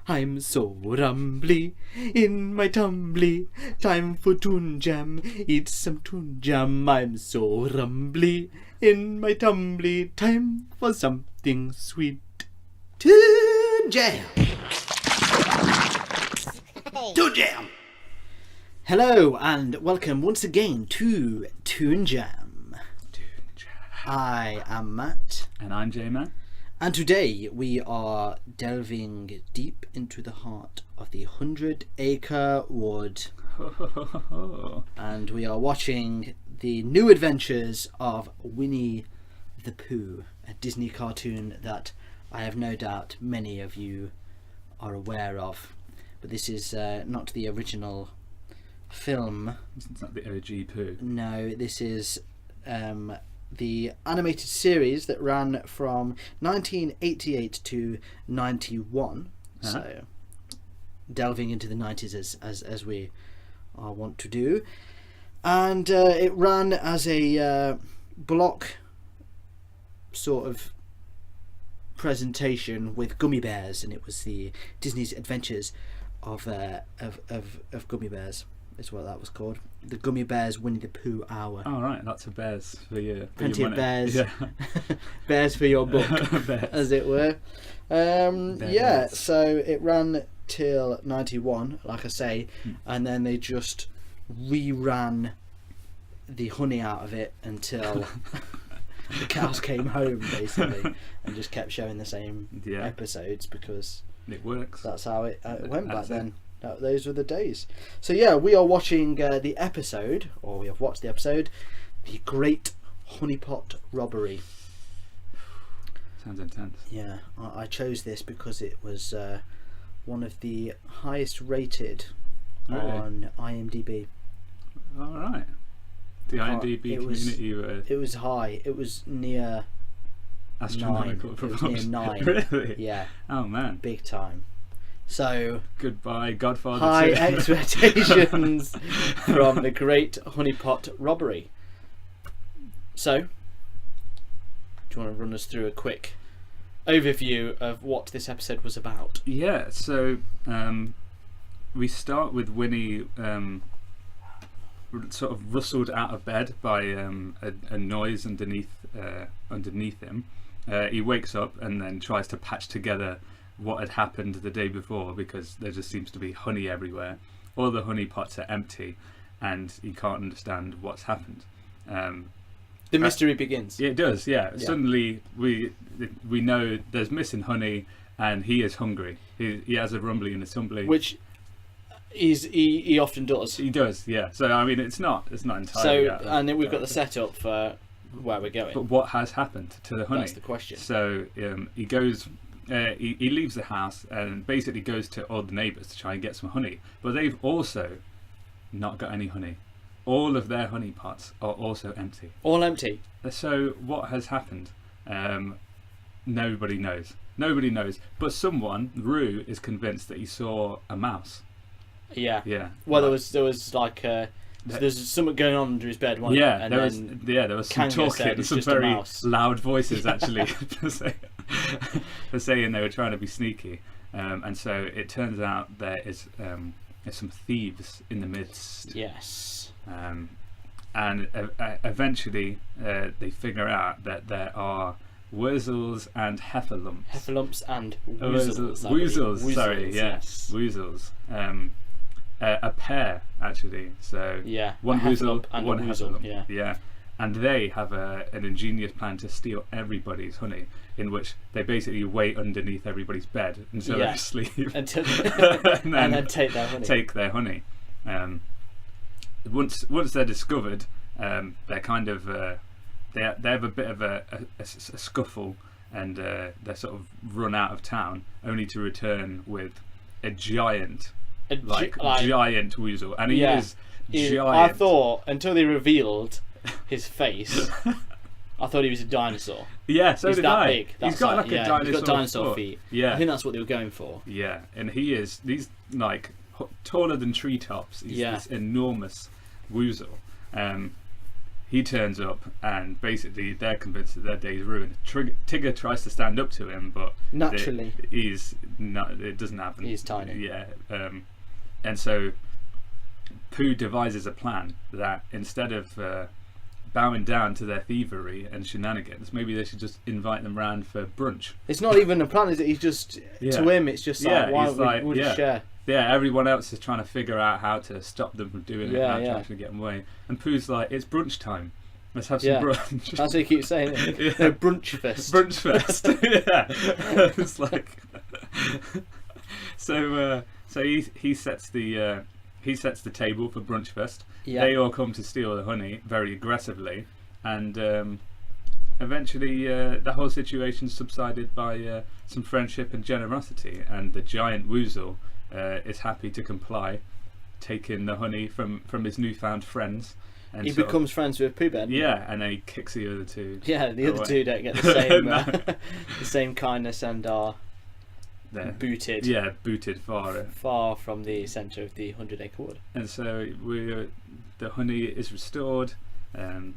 I'm so rumbly in my tumbly. Time for Toon Jam. Eat some Toon Jam. I'm so rumbly in my tumbly. Time for something sweet. Toon Jam. Toon Jam. Hello and welcome once again to Toon Jam. I am Matt. And I'm J-Man. And today we are delving deep into the heart of the 100 Acre Wood. And we are watching the new adventures of Winnie the Pooh, a Disney cartoon that I have no doubt many of you are aware of. But this is not the original film. It's not the OG Pooh. No, this is the animated series that ran from 1988 to 91. So delving into the 90s as we are wont to do. And it ran as a block sort of presentation with gummy bears, and it was the Disney's Adventures of Gummy Bears. Is what that was called. The Gummy Bears Winnie the Pooh Hour. Oh right, lots of bears for your Plenty your of money. bears. Yeah. Bears for your book, Bears. as it were. Yeah, Bears. so it ran till 91, like I say, and then they just reran the honey out of it until the cows came home, basically, and just kept showing the same episodes because it works. that's how it went back That's then. Those were the days. So yeah, we are watching the episode, or we have watched the episode, The Great Honeypot Robbery. Sounds intense. Yeah, I chose this because it was one of the highest rated on IMDb. All right. The IMDb community were It was high. It was near astronomical 9. It was proportions. near 9. Really? Yeah. Oh man. Big time. So Goodbye, Godfather. high 2. expectations from The Great Honeypot Robbery. So, do you want to run us through a quick overview of what this episode was about? Yeah. So we start with Winnie sort of rustled out of bed by a noise underneath him. He wakes up and then tries to patch together what had happened the day before, because there just seems to be honey everywhere. All the honey pots are empty and he can't understand what's happened. The mystery begins. It does, yeah. Suddenly we know there's missing honey and he is hungry. He has a rumbly and a tumbly, Which he often does. he does, yeah. So I mean, it's not entirely. So and then we've got the setup for where we're going. But what has happened to the honey? That's the question. So he goes. He leaves the house and basically goes to all the neighbours to try and get some honey, but they've also not got any honey. All of their honey pots are also empty. All empty. So what has happened? Nobody knows. Nobody knows. But someone, Rue, is convinced that he saw a mouse. Yeah. Yeah. Well, there was like there's something going on under his bed. Wasn't Yeah, there? There was some Kanga said talking, it's some just a very mouse. loud voices actually for saying they were trying to be sneaky, and so it turns out there is some thieves in the midst. Yes. And eventually they figure out that there are wurzels and heiferlumps. Heiferlumps and woozles. Woozles, sorry, yes. Woozles. A pair actually. So Yeah. one a woozle heiferlump and one a woozle. heiferlump. Yeah. And they have an ingenious plan to steal everybody's honey, in which they basically wait underneath everybody's bed until they're asleep, and then take their honey. Take their honey. Once they're discovered, they're kind of they have a bit of a scuffle, and they're sort of run out of town, only to return with a giant, giant weasel, and he is giant. I thought until they revealed his face, I thought he was a dinosaur. Yeah, so he's did that I. big. He's got like a dinosaur. He's got dinosaur foot. feet. Yeah, I think that's what they were going for. Yeah, and he's like taller than treetops. He's this enormous woozle. he turns up, and basically they're convinced that their day's ruined. Tigger tries to stand up to him, but naturally he's not. It doesn't happen. He's tiny. Yeah, and so Pooh devises a plan that instead of bowing down to their thievery and shenanigans, maybe they should just invite them round for brunch. It's not even a plan, is it? He's just to him. It's just like, why don't we just share? Yeah, everyone else is trying to figure out how to stop them from doing it, how to actually get them away. And Pooh's like, it's brunch time. Let's have some brunch. That's what he keeps saying. No, brunch fest. Brunch fest. Yeah. It's like so he sets the table for brunch fest. Yeah. They all come to steal the honey very aggressively, and eventually the whole situation subsided by some friendship and generosity, and the giant Woozle is happy to comply, taking the honey from his newfound friends. And he becomes friends with Pooh Ben. Yeah, and then he kicks the other two. Yeah, the other two don't get the same the same kindness and are booted. Yeah, booted far from the centre of the 100 Acre Wood. And so the honey is restored. I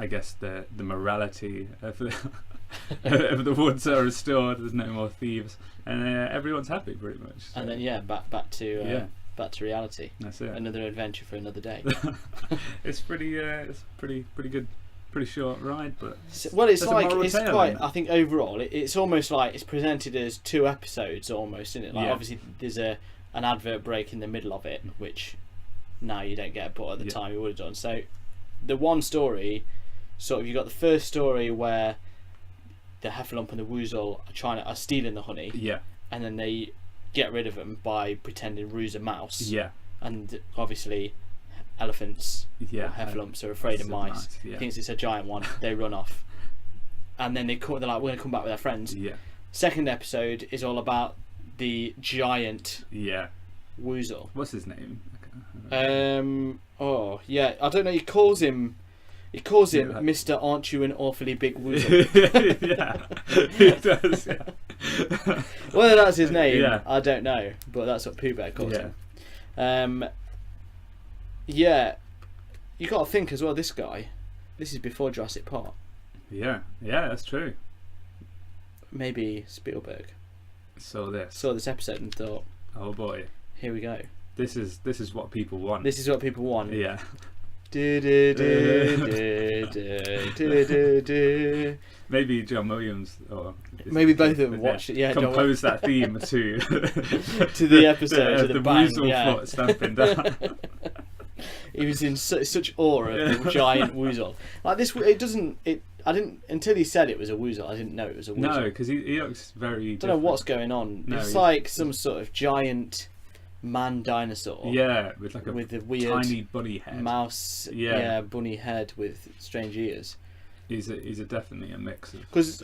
guess the morality of the woods are restored. There's no more thieves, and everyone's happy pretty much. So. And then back to reality. That's it. Another adventure for another day. It's pretty good, pretty short ride, but I think overall it's almost like it's presented as 2 episodes almost, isn't it? Like obviously there's an advert break in the middle of it, which now you don't get, but at the time you would have done. So the one story, sort of, you got the first story where the Heffalump and the Woozle are stealing the honey. Yeah. And then they get rid of them by pretending Roo's a mouse. Yeah. And obviously elephants or Heffalumps are afraid of mice. He thinks it's a giant one. They run off. And then they're like, we're going to come back with our friends. Yeah. Second episode is all about the giant Woozle. What's his name? I don't know. He calls him Mr. Aren't You an Awfully Big Woozle? Yeah, he does. Yeah. Whether that's his name, I don't know, but that's what Pooh Bear calls him. You got to think as well. This is before Jurassic Park. Yeah, that's true. Maybe Spielberg saw this episode and thought, "Oh boy, here we go. This is what people want. This is what people want." Yeah. Maybe John Williams or maybe both of them watched it. Yeah, composed that theme to the episode of the bang, Woozle foot stamping down. He was in such awe of the giant Woozle. Like this, I didn't until he said it was a Woozle. I didn't know it was a Woozle. No, because he looks very. I don't know what's going on. No, it's like some sort of giant man dinosaur. Yeah, with like a weird tiny bunny head. Mouse. Bunny head with strange ears. He's definitely a mix of. Because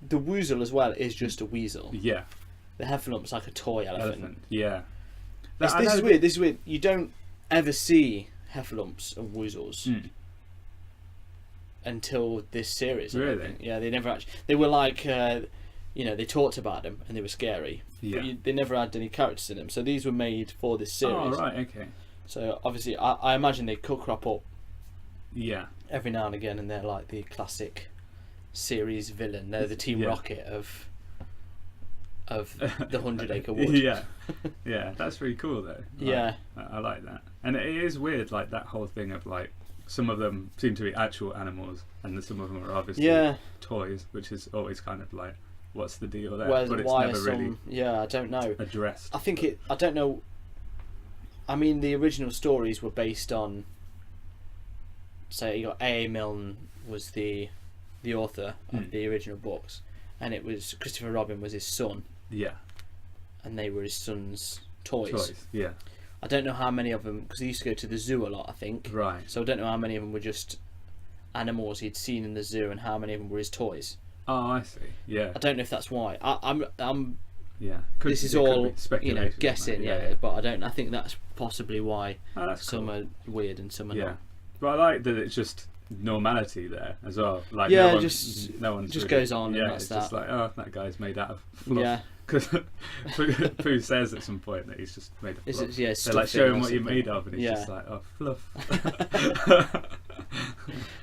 the Woozle as well is just a weasel. Yeah. The Heffalum's like a toy elephant. Yeah. This is weird. This is weird. You don't ever see Heffalumps and Woozles until this series. Really? Yeah, they never actually. They were like, they talked about them and they were scary. Yeah. But they never had any characters in them. So these were made for this series. Oh right, okay. So obviously, I imagine they could crop up. Yeah. Every now and again, and they're like the classic series villain. They're the Team Rocket of the 100 Acre Wood. Yeah, that's really cool though. I like that, and it is weird, like that whole thing of like some of them seem to be actual animals, and some of them are obviously toys, which is always kind of like, what's the deal there? But it's never really. I don't know. Addressed. I don't know. I mean, the original stories were based on. So you got A.A. Milne was the author of the original books, and it was Christopher Robin was his son. Yeah. And they were his son's toys. Yeah. I don't know how many of them, because he used to go to the zoo a lot, I think. Right. So I don't know how many of them were just animals he'd seen in the zoo, and how many of them were his toys. Oh, I see. Yeah. I don't know if that's why. I'm. Yeah. This is all speculation, guessing. But I don't. I think that's possibly why some are weird and some are not. But I like that it's just normality there as well. Like no one just really, goes on. Yeah, and that's it's just like, oh, that guy's made out of fluff. Yeah. Because Pooh says at some point that he's just made of fluff. They're like, show him what you're made of, and he's just like, oh, fluff.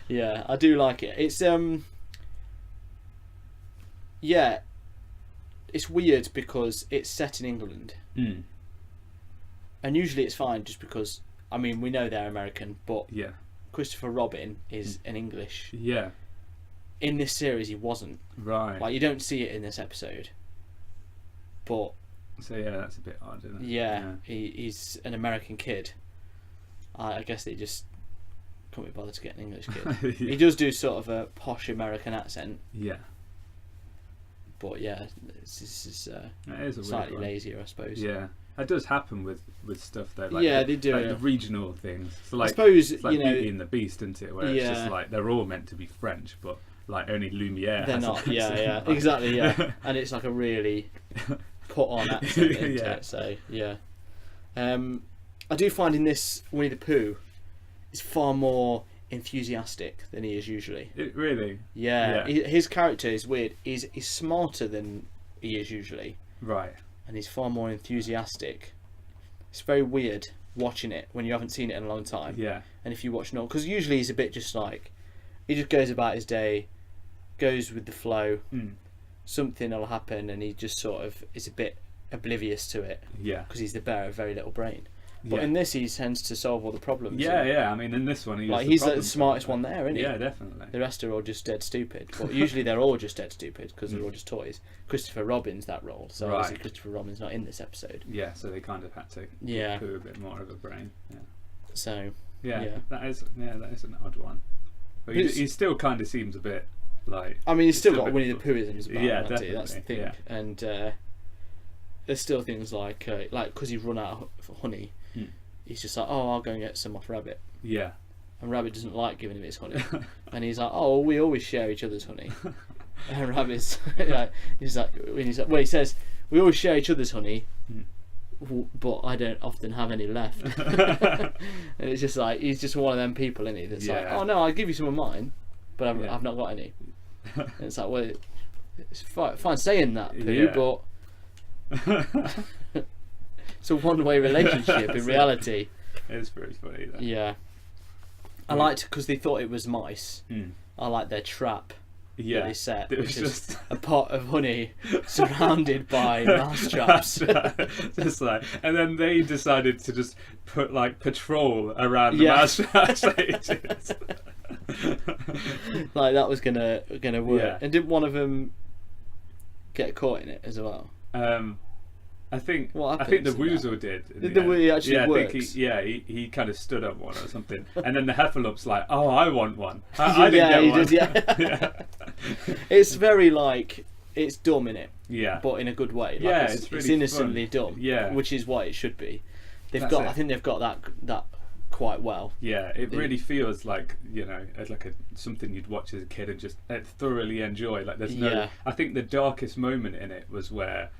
Yeah, I do like it. It's yeah, it's weird because it's set in England, Mm. and usually it's fine just because I mean we know they're American, but Yeah. Christopher Robin is an English. Yeah. In this series, he wasn't. Right. Like you don't see it in this episode, but So yeah, that's a bit odd, isn't it? yeah. He's an American kid. I guess they just couldn't be bothered to get an English kid. Yeah. He does do sort of a posh American accent, Yeah. but yeah, this is That is a weird slightly one. lazier, I suppose. Yeah. That does happen with stuff though. Like Yeah, the, they do. Like the regional things. So like, I suppose it's like you know Beauty and the Beast, isn't it? Where it's Yeah. just like they're all meant to be French, but like only Lumiere. they're has not. an Yeah, accent. yeah, Like- exactly. Yeah, and it's like a really put on accent into Yeah. it. So yeah, I do find in this Winnie the Pooh, is far more enthusiastic than he is usually. It really. Yeah, Yeah. His character is weird. He's smarter than he is usually, Right. and he's far more enthusiastic. It's very weird watching it when you haven't seen it in a long time. Yeah. And if you watch Noel, because usually he's a bit just like, he just goes about his day, goes with the flow. Mm. Something will happen, and he just sort of is a bit oblivious to it Yeah. because he's the bearer of very little brain. But Yeah. in this, he tends to solve all the problems. Yeah, and, yeah. I mean, in this one, like he's like the smartest one there, isn't he? Yeah, definitely. The rest are all just dead stupid. But usually they're all just dead stupid because they're all just toys. Christopher Robin's that role, so obviously Right. Christopher Robin's not in this episode. Yeah, so they kind of had to Yeah. give Pooh a bit more of a brain. Yeah. So Yeah, Yeah. that is an odd one. But But he still kind of seems a bit like. I mean, he's still It's a got bit Winnie the cool. Poohisms about Yeah, him, hasn't he? That's the thing. definitely, yeah. And there's still things like because he's run out of honey, Mm. he's just like, oh, I'll go and get some off Rabbit. Yeah. And Rabbit doesn't like giving him his honey, and he's like, oh, we always share each other's honey. And Rabbit's like, well, he says we always share each other's honey, but I don't often have any left. And it's just like he's just one of them people, isn't he? That's like, Yeah. oh no, I'll give you some of mine, but Yeah. I've not got any. And it's like, well, it's fine saying that, Pooh, Yeah. but it's a one-way relationship in reality. It's pretty funny though. Yeah, I liked because they thought it was mice. Mm. I like their trap. Yeah. That they set, It which was is just a pot of honey surrounded by mouse traps. Just like, and then they decided to just put like patrol around the Yeah. mouse traps. Like that was gonna work. Yeah. And didn't one of them get caught in it as well? I think What I think the happens in Woozle did. in Did the the end. Wee actually yeah, works? I think he kind of stood up one or something, and then the Heffalum's like, "Oh, I want one. I didn't get he one." does. Yeah. It's very like it's dumb in it, Yeah. but in a good way. Like, Yeah, it's it's really innocently fun. dumb. Yeah. which is what it should be. They've That's got. it. I think they've got that quite well. Yeah, it really feels like it's like something you'd watch as a kid and just thoroughly enjoy. Like there's no. Yeah. I think the darkest moment in it was where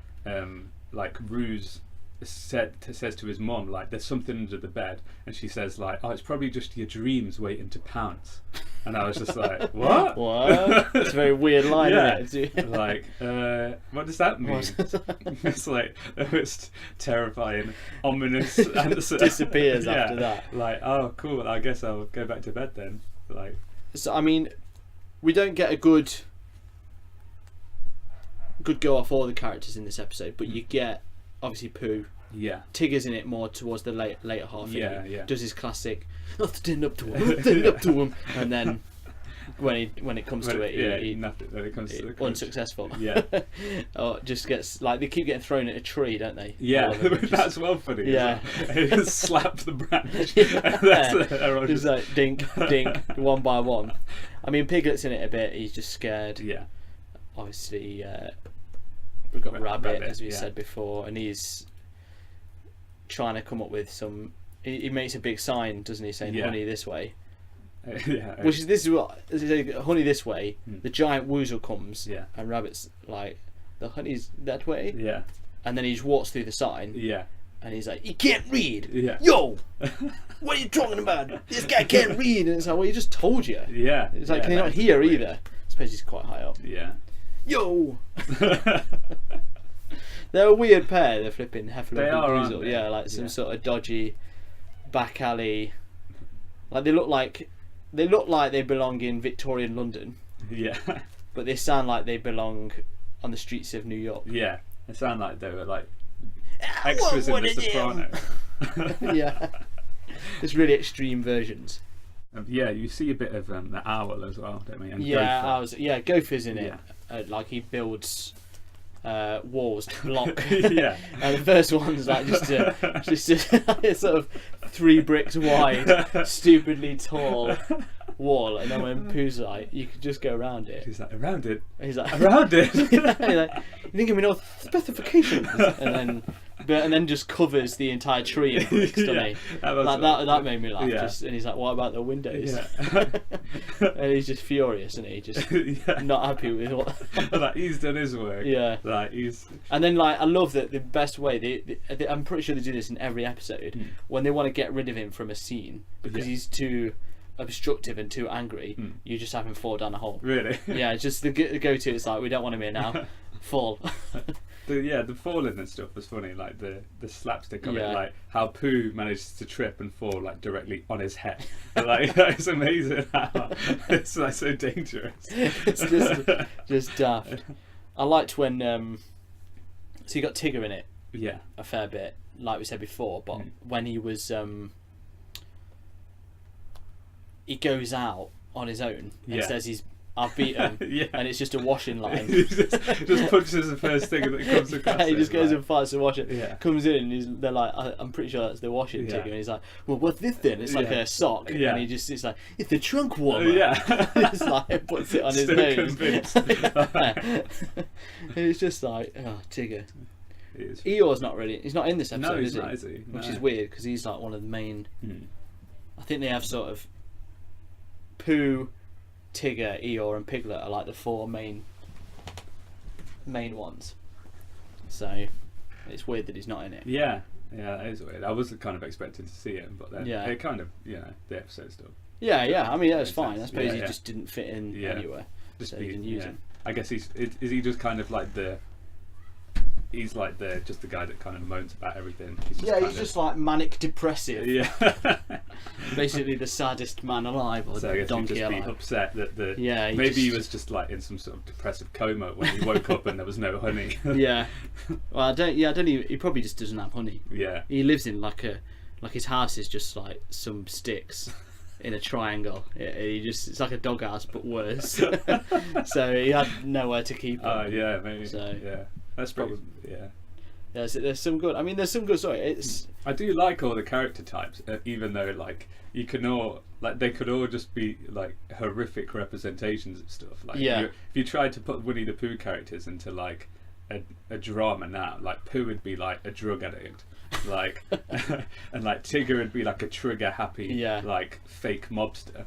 like Ruse says to his mom like there's something under the bed, and she says like, oh, it's probably just your dreams waiting to pounce. And I was just like, what? What? It's a very weird line, Yeah. isn't it? Like, what does that mean? What? It's like the most terrifying, ominous answer. Disappears after that. Like, oh, cool. I guess I'll go back to bed then. Like, So I mean, we don't get a good go off all the characters in this episode, but you get obviously Pooh. yeah, Tigger's in it more towards the later half. Yeah, He yeah. does his classic nothing up to him, nothing up to him, and then when it comes to it, he nothing. When it comes to the crunch. unsuccessful. Yeah, Or just gets like they keep getting thrown at a tree, don't they? yeah. All of them. That's well funny. Yeah. He just slapped the branch. Yeah. Everyone Just like dink, dink, one by one. I mean, Piglet's in it a bit. He's just scared. yeah, Obviously, we've got Rabbit, Rabbit, as we yeah. said before, and he's trying to come up with some. He makes a big sign, doesn't he, saying Yeah. "honey this way," yeah. which is this is what honey this way. Hmm. The giant woozle comes, Yeah. and Rabbit's like, "The honey's that way," Yeah, and then he just walks through the sign, yeah, and he's like, "He can't read." yeah. Yo, what are you talking about? This guy can't read, and it's like, "Well, he just told you." Yeah. It's like, yeah, can he not that's hear weird. either? I suppose he's quite high up. Yeah. Yo. They're a weird pair, the flipping Heffalump They and are, aren't Woozle. they? Yeah, like some Yeah. sort of dodgy back alley. Like they look like they look like they belong in Victorian London, Yeah. but they sound like they belong on the streets of New York. Yeah. They sound like they were like extras in The Sopranos. Yeah. There's really extreme versions. Yeah, you see a bit of the owl as well, don't we? And Yeah, Gopher. Gopher's in it. Yeah. Like he builds walls to block. Yeah. And the first one's like just a sort of 3 bricks wide, stupidly tall wall, and then when Pooh's like, you could just go around it. He's like, around it. He's like, Around it. He's like, you didn't give me no specifications, and then just covers the entire tree in bricks, doesn't he? That made me laugh. Yeah. And he's like, what about the windows? Yeah. And he's just furious, isn't he? Just not happy with what. Like, he's done his work. Yeah. Like he's. And then I love that the best way I'm pretty sure they do this in every episode when they want to get rid of him from a scene because he's too obstructive and too angry. You just have him fall down a hole. Really? Yeah, just the go-to. It's like, we don't want him here now. Fall. The falling and stuff was funny, like the slapstick of Yeah. it, like how Pooh manages to trip and fall like directly on his head. And, like it's amazing how it's like so dangerous. It's just daft. I liked when so you got Tigger in it Yeah. a fair bit, like we said before, but when he was he goes out on his own and says I've beaten, and it's just a washing line. He just punches the first thing that comes across. He just goes and fights the washing. Yeah. Comes in and they're like, I'm pretty sure that's the washing Tigger, and he's like, well, what's this then? It's like a sock, and it's like, it's the trunk warmer. It's like, puts it on his Still nose. convinced. And it's just like, oh, Tigger. Eeyore's not really. He's not in this episode, No, he's is he? not, is he? No. Which is weird because he's like one of the main. I think they have sort of Pooh, Tigger, Eeyore, and Piglet are like the 4 main ones. So it's weird that he's not in it. Yeah, that is weird. I wasn't kind of expecting to see him, but then it kind of, the episode stuff. Yeah. I mean, that's fine. sense. I suppose he Yeah. just didn't fit in anywhere, Just so he didn't use him. I guess is he just kind of like he's like just the guy that kind of moans about everything. He's just like manic depressive. Yeah. Basically the saddest man alive, or So I guess donkey he'd just alive. be upset that he he was just like in some sort of depressive coma when he woke up and there was no honey. Yeah. Well, I don't even. He probably just doesn't have honey. Yeah. He lives in like his house is just like some sticks in a triangle. It's like a doghouse but worse. So he had nowhere to keep him. Oh yeah, maybe. So yeah, that's probably There's some good. I mean, there's some good. Sorry, I do like all the character types, even though like you can all they could all just be like horrific representations of stuff. Like if you tried to put Winnie the Pooh characters into like a drama now, like Pooh would be like a drug addict, like and like Tigger would be like a trigger happy, like fake mobster,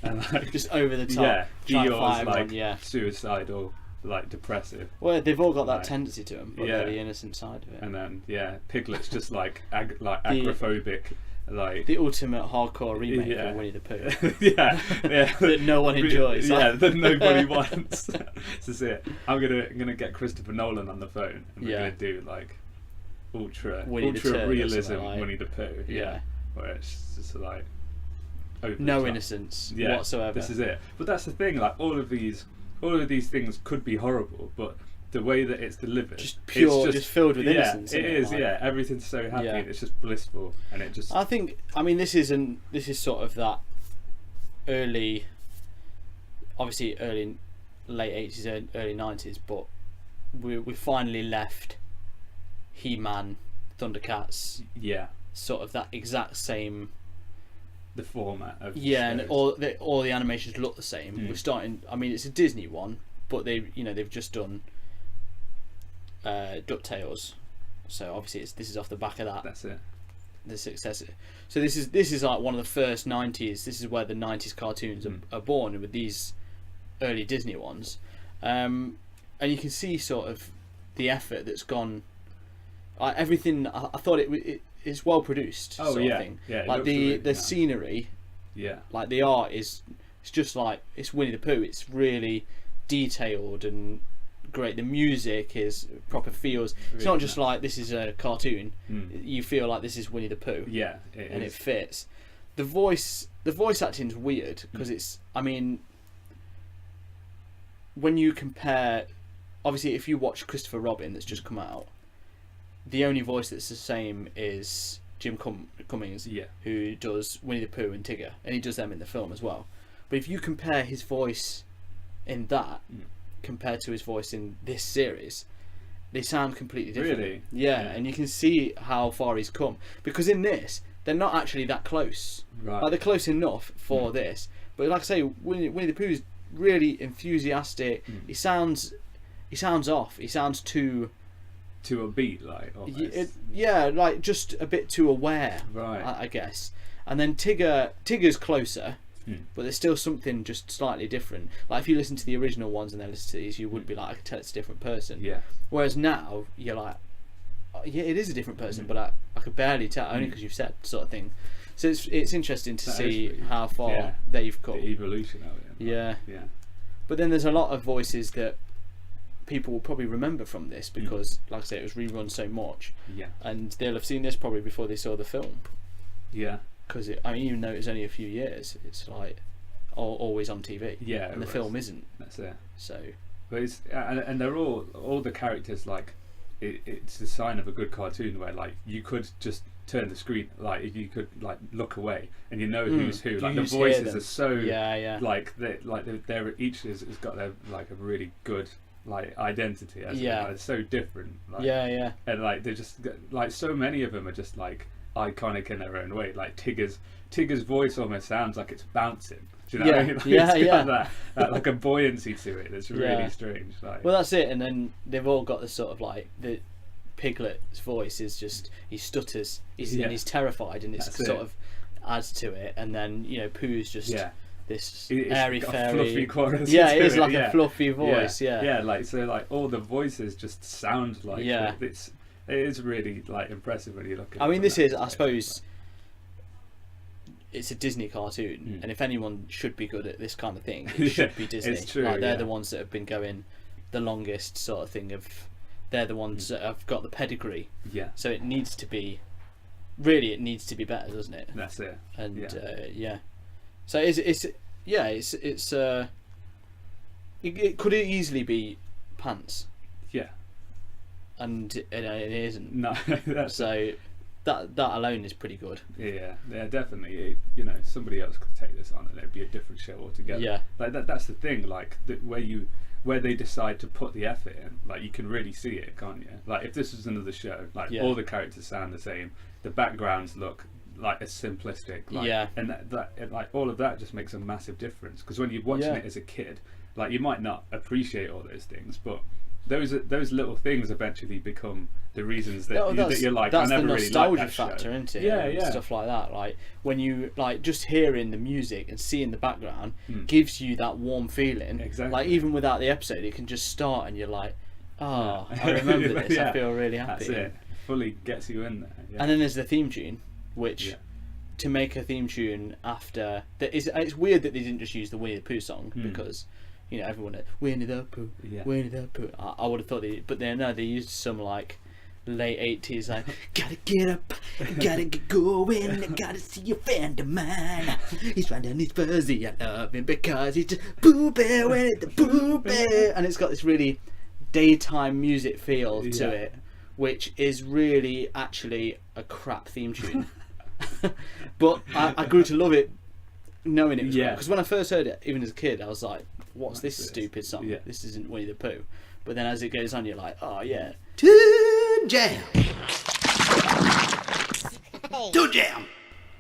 and like just over the top. Eeyore's like suicidal, like depressive. Well, they've all got that tendency to them, but they're the innocent side of it. And then Piglet's just like agoraphobic, like the ultimate hardcore remake of Winnie the Pooh. yeah. That no one enjoys. Yeah, that nobody wants. This is it. I'm gonna get Christopher Nolan on the phone, and we're gonna do like ultra realism Winnie the Pooh. Yeah, where it's just like no innocence whatsoever. This is it. But that's the thing. Like all of these things could be horrible, but the way that it's delivered, just pure, just filled with innocence. It is. Everything's so happy. And it's just blissful, and it just. I mean, this is sort of that early, obviously late 80s, early 90s, but we finally left He-Man, Thundercats. Yeah. Sort of that exact same. The format of and all the animations look the same. We're starting. I mean, it's a Disney one, but they've just done DuckTales, so obviously this is off the back of that. That's it. The successor. So this is like one of the first 90s. This is where the 90s cartoons are born, with these early Disney ones, and you can see sort of the effort that's gone. Everything. I thought it's well produced. Oh sort yeah, of thing. Like the scenery. Yeah. Like the art it's just like it's Winnie the Pooh. It's really detailed and great. The music is proper feels. It's not just like this is a cartoon. You feel like this is Winnie the Pooh. Yeah, it fits. the voice acting's weird because it's. I mean, when you compare, obviously, if you watch Christopher Robin that's just come out, the only voice that's the same is Jim Cummings, who does Winnie the Pooh and Tigger, and he does them in the film as well. But if you compare his voice in that compared to his voice in this series, they sound completely different. Really? Yeah, and you can see how far he's come. Because in this, they're not actually that close. Right. Like, they're close enough for this. But like I say, Winnie the Pooh is really enthusiastic. He sounds off. He sounds too upbeat, like almost. Like just a bit too aware, right? I guess. And then Tigger's closer, but there's still something just slightly different. Like if you listen to the original ones and then listen to these, you would be like, I can tell it's a different person. Yeah. Whereas now you're like, oh, yeah, it is a different person, but I could barely tell, only because you've said, sort of thing. So it's interesting to see how far they've come. The evolution of it. Yeah. But then there's a lot of voices that people will probably remember from this because, like I say, it was rerun so much. Yeah. And they'll have seen this probably before they saw the film. Yeah. Because even though it's only a few years, it's like always on TV. Yeah. And the film isn't. That's it. So. But it's and they're all the characters like it's a sign of a good cartoon where like you could just turn the screen, like you could like look away and you know who's who. Like the voices are so like they're each has got their like a really good like identity. Like, it's so different. Like, and like they just like so many of them are just like iconic in their own way. Like Tigger's voice almost sounds like it's bouncing. Do you know what I mean? Like, it's got that like a buoyancy to it. It's really strange. Like, well, that's it. And then they've all got the sort of like the Piglet's voice is just he stutters. And he's terrified, and it's sort of adds to it. And then Pooh's just this airy fairy. It is like a fluffy voice. Like so, like all the voices just sound like it is really like impressive when you look at it. I mean, this is, I suppose, it's a Disney cartoon, and if anyone should be good at this kind of thing, it should be Disney. It's true, like they're the ones that have been going the longest, sort of thing. They're the ones that have got the pedigree. Yeah. So it needs to be better, doesn't it? That's it. And so it could easily be Pants. Yeah. And it isn't. No. That's so. That alone is pretty good. Yeah, definitely. Somebody else could take this on, and it'd be a different show altogether. Yeah, like that's the thing. Like where they decide to put the effort in, like you can really see it, can't you? Like if this was another show, like all the characters sound the same, the backgrounds look like as simplistic. Like, and that like all of that just makes a massive difference. Because when you're watching it as a kid, like you might not appreciate all those things, but those little things eventually become the reasons that you're like, I never really liked that show. That's the nostalgia factor, isn't it? Yeah. Stuff like that. Like when you like just hearing the music and seeing the background gives you that warm feeling. Exactly. Like even without the episode, it can just start and you're like, I remember this. I feel really happy. That's it. Fully gets you in there. Yeah. And then there's the theme tune, which to make a theme tune after it's weird that they didn't just use the Winnie the Pooh song because. Everyone Winnie the Pooh, Winnie the Pooh. I would have thought but they used some like late 80s like gotta get up, gotta get going, gotta see a friend of mine. He's round and he's fuzzy, I love him because he's just Pooh Bear, Winnie the Pooh Bear, and it's got this really daytime music feel to it, which is really actually a crap theme tune. But I grew to love it knowing it was because when I first heard it, even as a kid, I was like, what's this stupid song? This isn't Winnie the Pooh. But then as it goes on, you're like, oh yeah, Toon Jam. Toon Jam.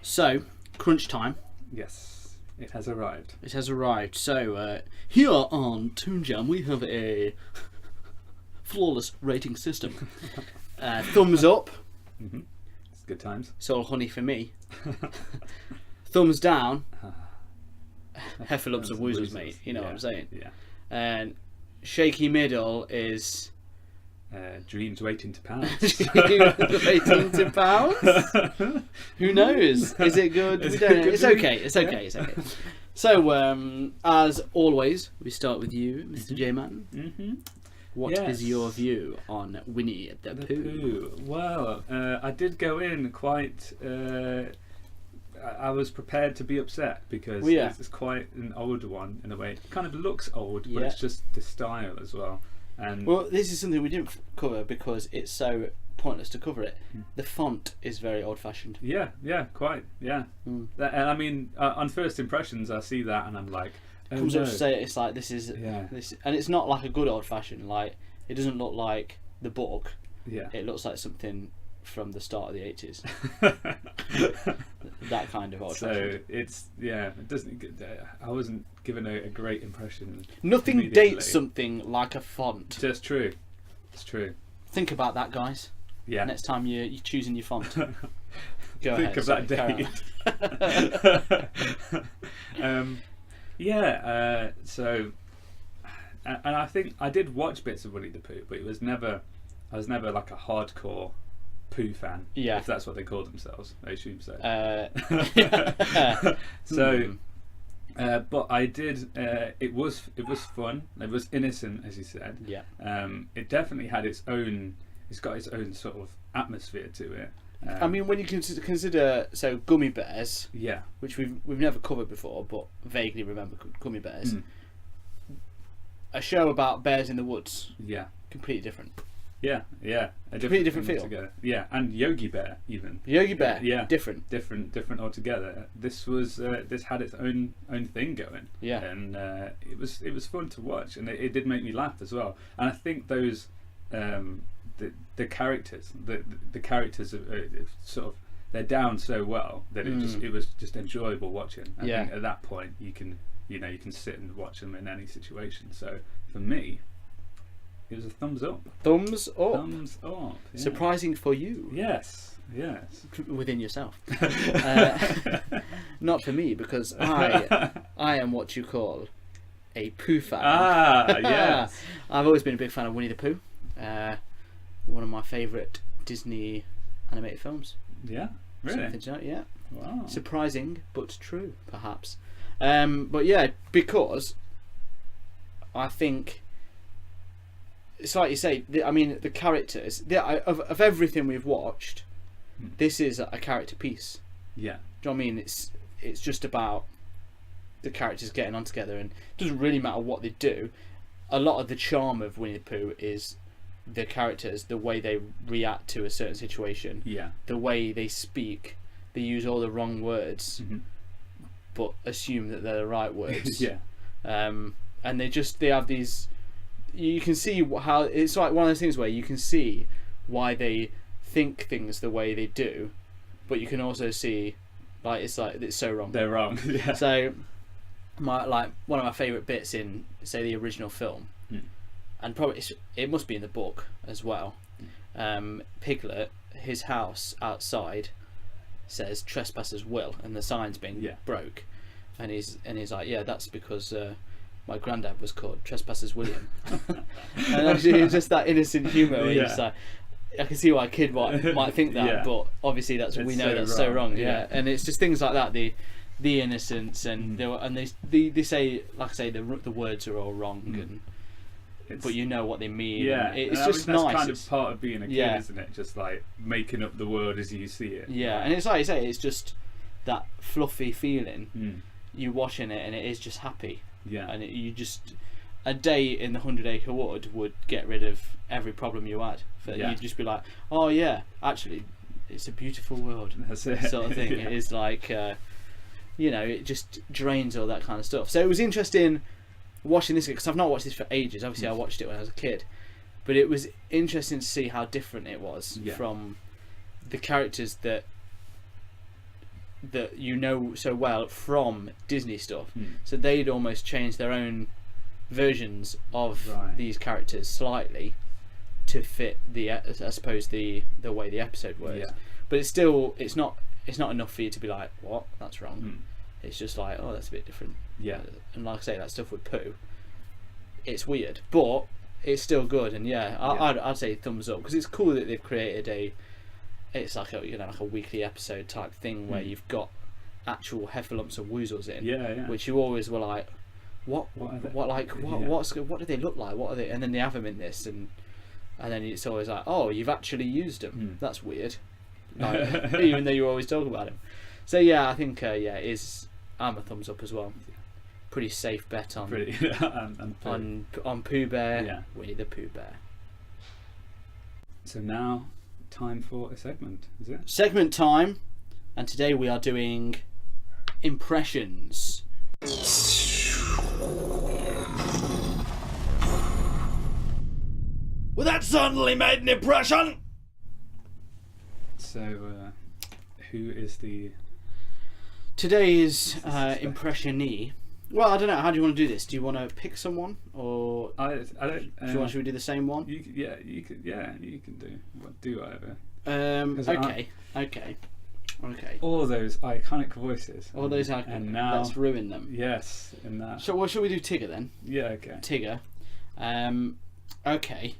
So, crunch time. Yes, it has arrived. It has arrived. So, here on Toon Jam, we have a flawless rating system. Thumbs up. Mm-hmm. It's good times. It's all honey for me. Thumbs down. Heffalumps of woozles, mate. You know what I'm saying? Yeah. And shaky middle is dreams waiting to pounce. Dreams waiting to pounce. Who knows? Is it good? We don't know. It's okay. It's okay. It's okay. So, as always, we start with you, Mr. J-Man. Mm-hmm. What is your view on Winnie the Pooh? Well, I did go in quite. I was prepared to be upset because Well, yeah. it's quite an old one in a way. It kind of looks old, but Yeah. it's just the style as well. And Well, this is something we didn't cover because it's so pointless to cover it. The font is very old-fashioned. yeah, quite, yeah. Mm. And I mean, on first impressions, I see that and I'm like, oh, Comes no. up to say it's like this, Yeah. and it's not like a good old-fashioned. Like it doesn't look like the book. Yeah. It looks like something from the start of the 80s. That kind of old-fashioned. So it's it doesn't. I wasn't given a great impression. Nothing immediately. dates something like a font. Just true. It's true. Think about that, guys. Yeah. Next time you're choosing your font. Go Think ahead. of sorry, that carry date. So, and I think I did watch bits of Winnie the Pooh, but I was never like a hardcore Pooh fan. Yeah. If that's what they call themselves, I assume so. on. So, but I did. It was fun. It was innocent, as you said. Yeah. It definitely had its own. It's got its own sort of atmosphere to it. I mean, when you consider so gummy bears, Yeah. which we've never covered before, but vaguely remember gummy bears. Mm. A show about bears in the woods, Yeah. completely different. Yeah. A Completely different thing feel. altogether. Yeah, and Yogi Bear even. Yogi Bear, Yeah. different. Different altogether. This was this had its own thing going. Yeah. And it was fun to watch, and it did make me laugh as well. And I think those the characters the characters are sort of they're down so well that it was just enjoyable watching. I think at that point you can sit and watch them in any situation. So for me, it was a thumbs up. Thumbs up. Thumbs up. Yeah. Surprising for you. Yes. Within yourself. Not for me, because I am what you call a Pooh fan. Yes. I've always been a big fan of Winnie the Pooh. One of my favourite Disney animated films. Yeah. Really. Something to note, yeah. Wow. Surprising, but true, perhaps. But yeah, because I think it's like you say. The characters. Of everything we've watched, this is a character piece. Yeah. Do you know what I mean? It's just about the characters getting on together, and it doesn't really matter what they do. A lot of the charm of Winnie the Pooh is the characters, the way they react to a certain situation, the way they speak. They use all the wrong words, but assume that they're the right words. And they have these. You can see how it's like one of those things where you can see why they think things the way they do, but you can also see it's so wrong. They're wrong. Yeah. So, one of my favourite bits in say the original film, and probably it must be in the book as well. Piglet, his house outside says "Trespassers will," and the sign's being broke, and he's like, yeah, that's because my granddad was called Trespassers William. And actually, just that innocent humour where you're just like, I can see why a kid might think that, but obviously we know that's so wrong. Yeah, and it's just things like that, the innocence, and they say, like I say, the words are all wrong, but you know what they mean. Yeah, it's and just that's nice. kind of part of being a kid, isn't it? Just like making up the word as you see it. Yeah, and it's like you say, it's just that fluffy feeling. You watching it, and it is just happy. Yeah, and a day in the 100 Acre Wood would get rid of every problem you had. You'd just be like, oh yeah, actually, it's a beautiful world. That's it. Sort of thing. It is like, it just drains all that kind of stuff. So it was interesting watching this because I've not watched this for ages. Obviously, I watched it when I was a kid, but it was interesting to see how different it was from the characters that you know so well from Disney stuff. So they'd almost changed their own versions of these characters slightly to fit I suppose the way the episode works. But it's not enough for you to be like, what, that's wrong. It's just like, oh, that's a bit different. And like I say, that stuff with Pooh, it's weird, but it's still good. And I'd say thumbs up, because it's cool that they've created it's like a weekly episode type thing where you've got actual heffalumps of woozles in, which you always were like, what do they look like? What are they? And then they have them in this, and then it's always like, oh, you've actually used them. That's weird. Like, even though you always talk about them. So yeah, I think I'm a thumbs up as well. Pretty safe bet on on Pooh Bear, Winnie the Pooh Bear. So now, time for a segment, is it? Segment time, and today we are doing impressions. Well, that certainly made an impression. So, who is the... Today's impressionee? Well, I don't know. How do you want to do this? Do you want to pick someone, or I don't. Should we do the same one? You can do whatever. Okay. All those iconic voices. All those iconic. And now let's ruin them. Yes, in that. So, what shall we do? Tigger then? Yeah. Okay. Tigger. Okay.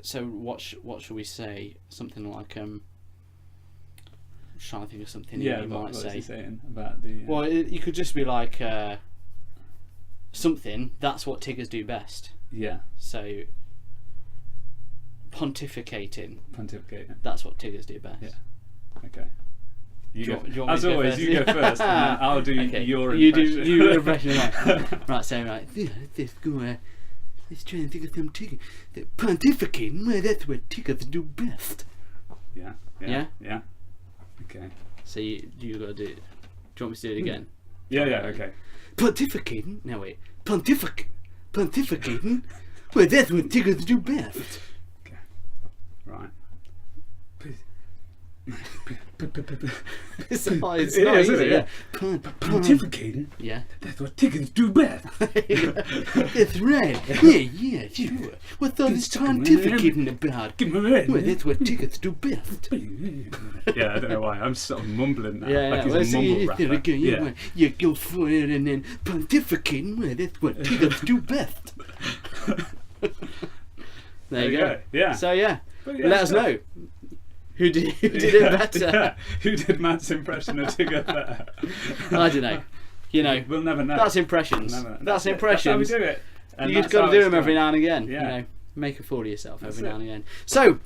So what shall we say? Something like I'm trying to think of something you might say. What's he saying about the? Well, you could just be like something. That's what Tiggers do best. Yeah. So pontificating. That's what Tiggers do best. Yeah. Okay. As always, you go first, and then I'll do your impression. You do your impression, right? Right, saying right. Let's try and think of some Tigger. Pontificating, well, that's what Tiggers do best. Yeah. Okay. So you got to do it. Do you want me to do it again? Yeah. Okay. Pontificating. No wait. Pontificating. Well, that's what Tiggers do best. Okay. Right. It's not easy. Yeah. Pontificating. Yeah. That's what Tiggers do best. That's right. Yeah, sure. What's all this pontificating about? Well, that's what Tiggers do best. Yeah, I don't know why. I'm sort of mumbling now. Yeah, like he's a mumble rapper. You go for it and then pontificating. Well, that's what Tiggers do best. There you go. Yeah. So let us know. Who did it better? Yeah. Who did Matt's impression of Tigger better? I don't know. We'll never know. That's impressions. That's impressions. That's how we do it. And You've got to do them every now and again. Yeah. Make a fool of yourself every now and again. So,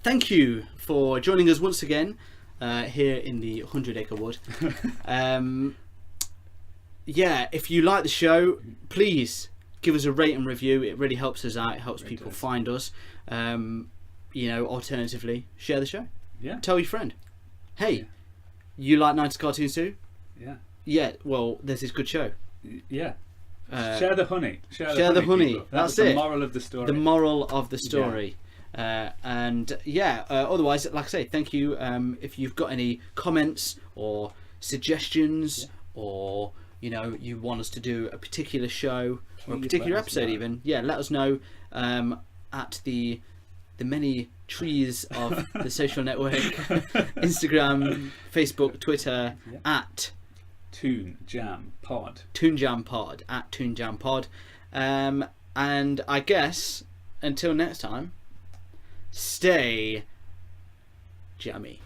thank you for joining us once again here in the 100 Acre Wood. If you like the show, please give us a rate and review. It really helps us out. It helps people find us. Alternatively, share the show. Yeah. Tell your friend. Hey, you like 90s cartoons too? Yeah. Yeah, well, there's this good show. Yeah. Share the honey. Share the honey. That's it. The moral of the story. The moral of the story. Yeah. Otherwise, like I say, thank you. If you've got any comments or suggestions, or you want us to do a particular show or a particular episode, even, let us know at the many trees of the social network, Instagram, Facebook, Twitter, at Toon Jam Pod. Toon Jam Pod, at Toon Jam Pod. And I guess until next time, stay jammy.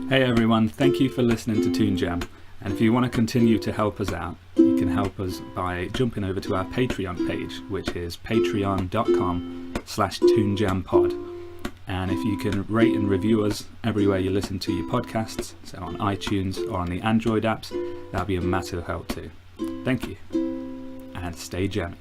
Hey everyone, thank you for listening to Toon Jam. And if you want to continue to help us out, you can help us by jumping over to our Patreon page, which is patreon.com/toonjampod. And if you can rate and review us everywhere you listen to your podcasts, so on iTunes or on the Android apps, that'd be a massive help too. Thank you, and stay jammy.